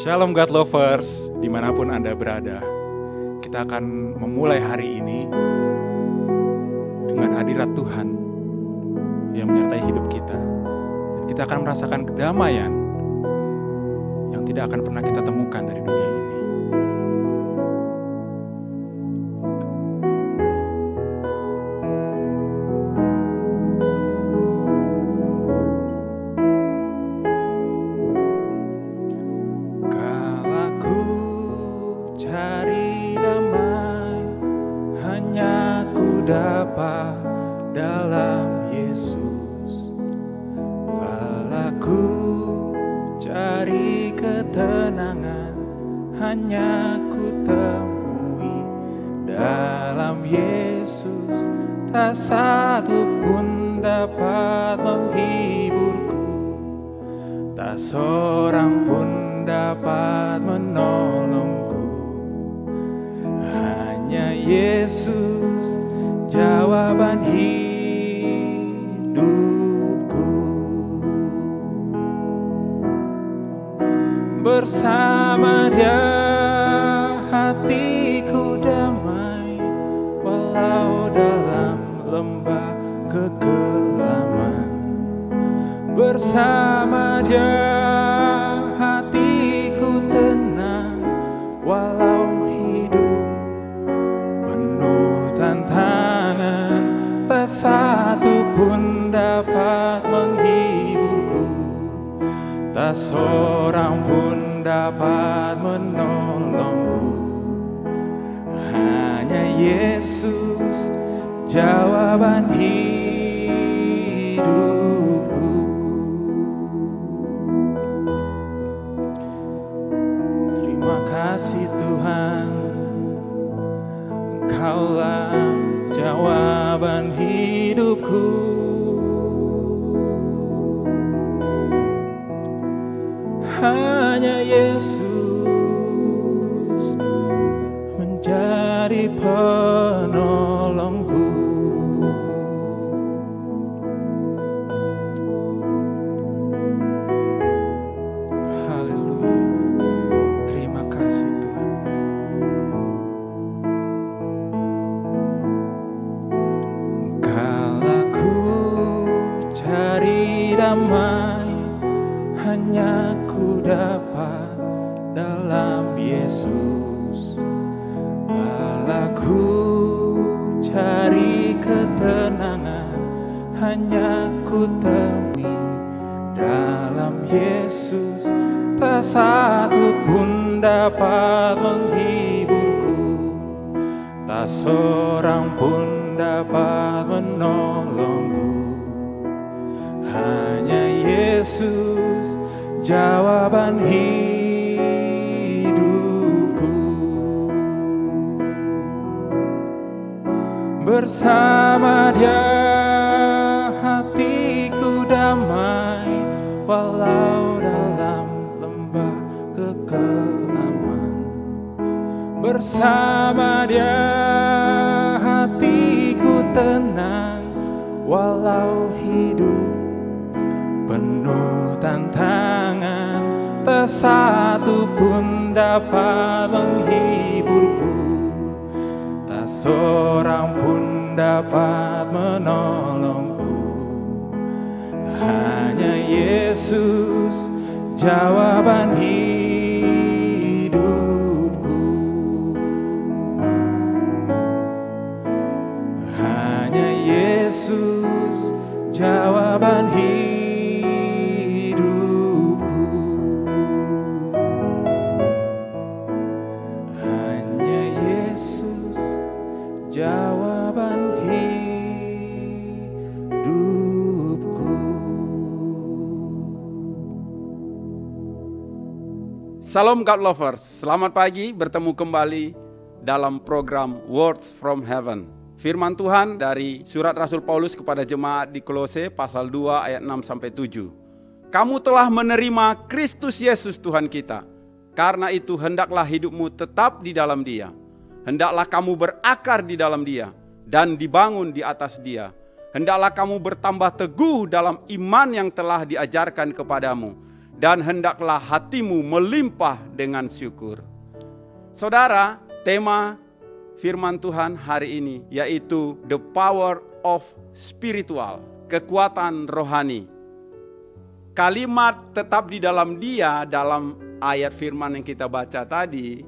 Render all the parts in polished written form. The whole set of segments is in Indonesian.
Shalom God Lovers, dimanapun Anda berada. Kita akan memulai hari ini dengan hadirat Tuhan yang menyertai hidup kita. Dan kita akan merasakan kedamaian yang tidak akan pernah kita temukan dari dunia ini. Dapat dalam Yesus, Allahku cari ketenangan, hanya ku temui dalam Yesus. Tak satu pun dapat menghiburku, tak seorang pun dapat menolongku, hanya Yesus jawaban hidupku. Bersama Dia hatiku damai, walau dalam lembah kekelaman. Bersama Dia hatiku tenang, walau hidup penuh tantangan. Tak satu pun dapat menghiburku, tak seorang pun dapat menolongku, hanya Yesus jawaban hidupku. Terima kasih Tuhan, Engkaulah jawaban hidupku. Hanya Yesus menjadi penolongku. Haleluya. Terima kasih Tuhan. Cari damai, hanya ku dapat dalam Yesus. Allahku cari ketenangan, hanya ku temui dalam Yesus. Tak satu pun dapat menghiburku, tak seorang pun dapat menolongku, hanya Yesus jawaban hidupku. Bersama Dia hatiku damai, walau dalam lembah kekelaman. Bersama Dia hatiku tenang, walau hidup penuh tantangan. Tak satu pun dapat menghiburku, tak seorang pun dapat menolongku, hanya Yesus jawaban hidupku. Hanya Yesus jawaban hidupku. Hanya Yesus jawaban hidupku. Salam God Lovers, selamat pagi, bertemu kembali dalam program Words from Heaven. Firman Tuhan dari surat Rasul Paulus kepada jemaat di Kolose pasal 2 ayat 6-7. Kamu telah menerima Kristus Yesus Tuhan kita. Karena itu hendaklah hidupmu tetap di dalam Dia. Hendaklah kamu berakar di dalam Dia dan dibangun di atas Dia. Hendaklah kamu bertambah teguh dalam iman yang telah diajarkan kepadamu. dan hendaklah hatimu melimpah dengan syukur. Saudara, tema firman Tuhan hari ini yaitu the power of spiritual, kekuatan rohani. Kalimat tetap di dalam Dia dalam ayat firman yang kita baca tadi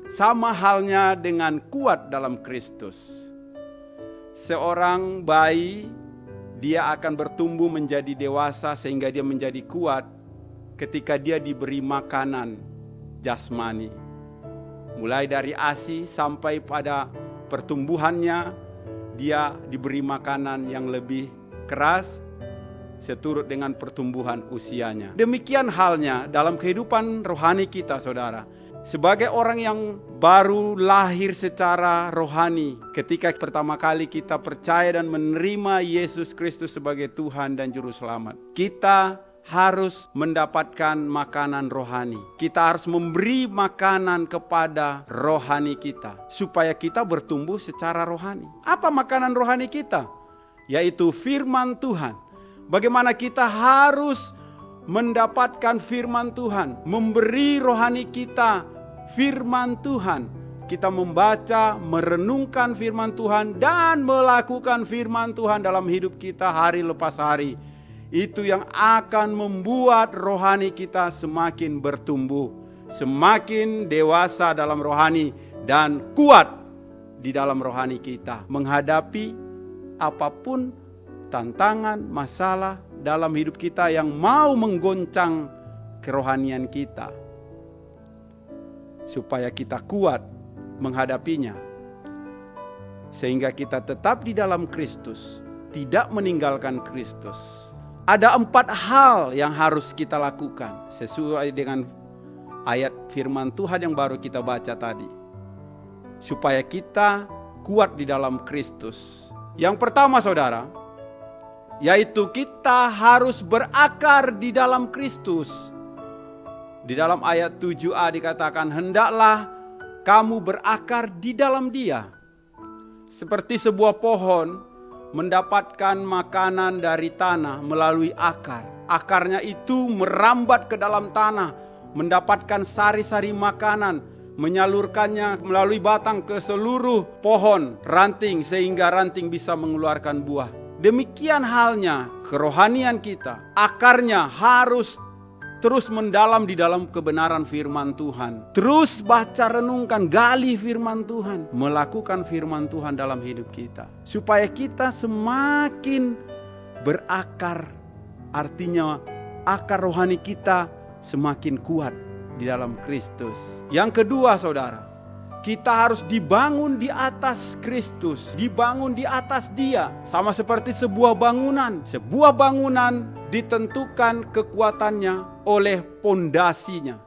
sama halnya dengan kuat dalam Kristus. Seorang bayi, dia akan bertumbuh menjadi dewasa sehingga dia menjadi kuat ketika dia diberi makanan jasmani. Mulai dari ASI sampai pada pertumbuhannya, dia diberi makanan yang lebih keras seturut dengan pertumbuhan usianya. Demikian halnya dalam kehidupan rohani kita, saudara. Sebagai orang yang baru lahir secara rohani, ketika pertama kali kita percaya dan menerima Yesus Kristus sebagai Tuhan dan Juru Selamat, kita harus mendapatkan makanan rohani. Kita harus memberi makanan kepada rohani kita supaya kita bertumbuh secara rohani. Apa makanan rohani kita? Yaitu firman Tuhan. Bagaimana kita harus mendapatkan firman Tuhan, memberi rohani kita firman Tuhan. Kita membaca, merenungkan firman Tuhan dan melakukan firman Tuhan dalam hidup kita hari lepas hari. Itu yang akan membuat rohani kita semakin bertumbuh, semakin dewasa dalam rohani dan kuat di dalam rohani kita menghadapi apapun tantangan, masalah dalam hidup kita yang mau menggoncang kerohanian kita. Supaya kita kuat menghadapinya. Sehingga kita tetap di dalam Kristus, tidak meninggalkan Kristus. Ada 4 hal yang harus kita lakukan sesuai dengan ayat firman Tuhan yang baru kita baca tadi. Supaya kita kuat di dalam Kristus. Yang pertama, saudara, yaitu kita harus berakar di dalam Kristus. Di dalam ayat 7a dikatakan, hendaklah kamu berakar di dalam Dia. Seperti sebuah pohon mendapatkan makanan dari tanah melalui akar. Akarnya itu merambat ke dalam tanah, mendapatkan sari-sari makanan, menyalurkannya melalui batang ke seluruh pohon ranting sehingga ranting bisa mengeluarkan buah. Demikian halnya kerohanian kita. Akarnya harus terus mendalam di dalam kebenaran firman Tuhan. Terus baca, renungkan, gali firman Tuhan. Melakukan firman Tuhan dalam hidup kita. Supaya kita semakin berakar. Artinya akar rohani kita semakin kuat di dalam Kristus. Yang kedua, saudara, kita harus dibangun di atas Kristus, dibangun di atas Dia. Sama seperti sebuah bangunan. Sebuah bangunan ditentukan kekuatannya oleh pondasinya,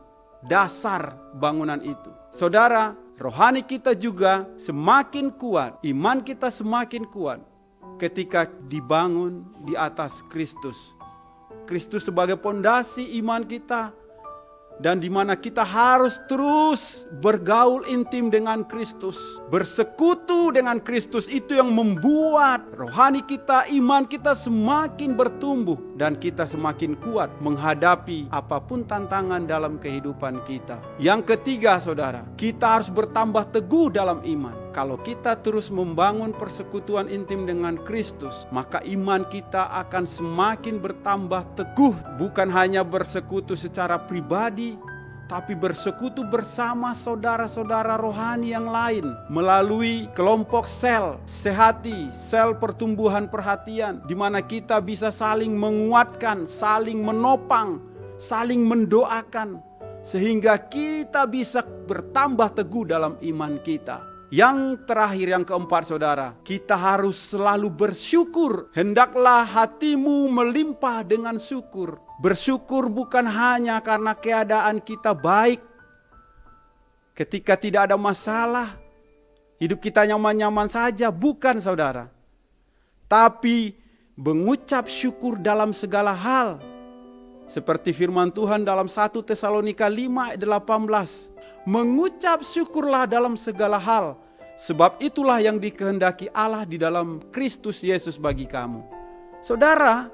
dasar bangunan itu. Saudara, rohani kita juga semakin kuat, iman kita semakin kuat ketika dibangun di atas Kristus. Kristus sebagai pondasi iman kita. Dan di mana kita harus terus bergaul intim dengan Kristus. Bersekutu dengan Kristus itu yang membuat rohani kita, iman kita semakin bertumbuh. Dan kita semakin kuat menghadapi apapun tantangan dalam kehidupan kita. Yang ketiga, saudara, kita harus bertambah teguh dalam iman. Kalau kita terus membangun persekutuan intim dengan Kristus, maka iman kita akan semakin bertambah teguh. Bukan hanya bersekutu secara pribadi, tapi bersekutu bersama saudara-saudara rohani yang lain. Melalui kelompok sel, sehati, sel pertumbuhan perhatian. Di mana kita bisa saling menguatkan, saling menopang, saling mendoakan. Sehingga kita bisa bertambah teguh dalam iman kita. Yang terakhir, yang keempat, saudara, kita harus selalu bersyukur. Hendaklah hatimu melimpah dengan syukur. Bersyukur bukan hanya karena keadaan kita baik. Ketika tidak ada masalah, hidup kita nyaman-nyaman saja. Bukan, saudara. Tapi mengucap syukur dalam segala hal. Seperti firman Tuhan dalam 1 Tesalonika 5 ayat 18. Mengucap syukurlah dalam segala hal. Sebab itulah yang dikehendaki Allah di dalam Kristus Yesus bagi kamu. Saudara,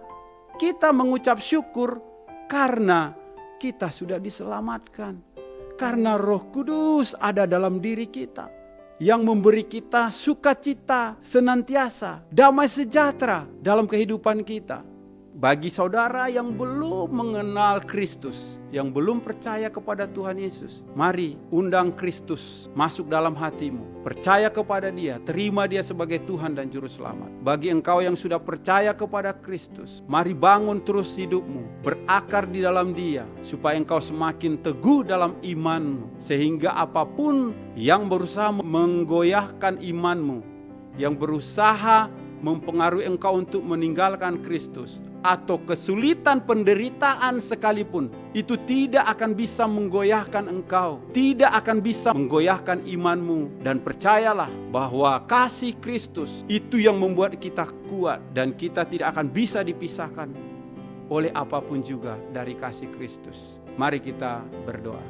kita mengucap syukur Karena kita sudah diselamatkan. Karena Roh Kudus ada dalam diri kita, yang memberi kita sukacita senantiasa, damai sejahtera dalam kehidupan kita. Bagi saudara yang belum mengenal Kristus, yang belum percaya kepada Tuhan Yesus, mari undang Kristus masuk dalam hatimu. Percaya kepada Dia, terima Dia sebagai Tuhan dan Juru Selamat. Bagi engkau yang sudah percaya kepada Kristus, mari bangun terus hidupmu, berakar di dalam Dia, supaya engkau semakin teguh dalam imanmu, sehingga apapun yang berusaha menggoyahkan imanmu, yang berusaha mempengaruhi engkau untuk meninggalkan Kristus, atau kesulitan penderitaan sekalipun, itu tidak akan bisa menggoyahkan engkau, tidak akan bisa menggoyahkan imanmu. Dan percayalah bahwa kasih Kristus itu yang membuat kita kuat, dan kita tidak akan bisa dipisahkan oleh apapun juga dari kasih Kristus. Mari kita berdoa.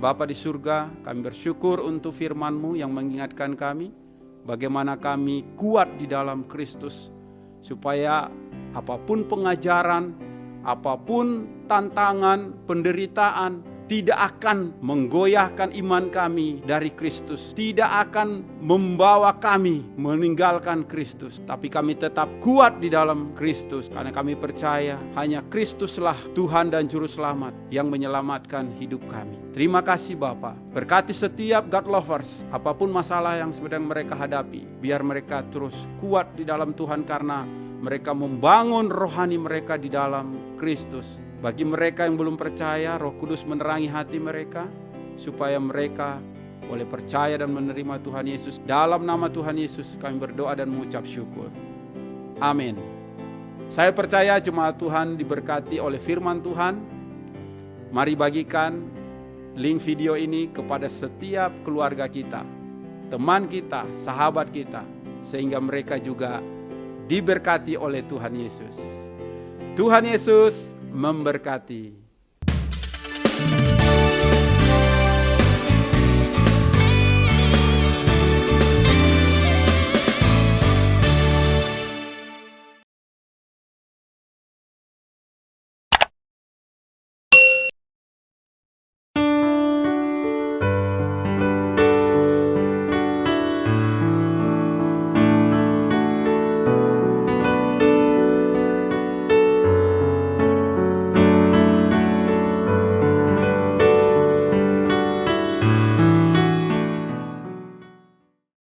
Bapa di surga, kami bersyukur untuk firman-Mu yang mengingatkan kami bagaimana kami kuat di dalam Kristus, supaya apapun pengajaran, apapun tantangan, penderitaan, tidak akan menggoyahkan iman kami dari Kristus, tidak akan membawa kami meninggalkan Kristus, tapi kami tetap kuat di dalam Kristus, karena kami percaya hanya Kristuslah Tuhan dan Juru Selamat yang menyelamatkan hidup kami. Terima kasih Bapa. Berkati setiap God lovers, apapun masalah yang sedang mereka hadapi, biar mereka terus kuat di dalam Tuhan, karena mereka membangun rohani mereka di dalam Kristus. Bagi mereka yang belum percaya, Roh Kudus menerangi hati mereka, supaya mereka boleh percaya dan menerima Tuhan Yesus. Dalam nama Tuhan Yesus kami berdoa dan mengucap syukur. Amin. Saya percaya jemaat Tuhan diberkati oleh firman Tuhan. Mari bagikan link video ini kepada setiap keluarga kita, teman kita, sahabat kita, sehingga mereka juga diberkati oleh Tuhan Yesus. Tuhan Yesus memberkati.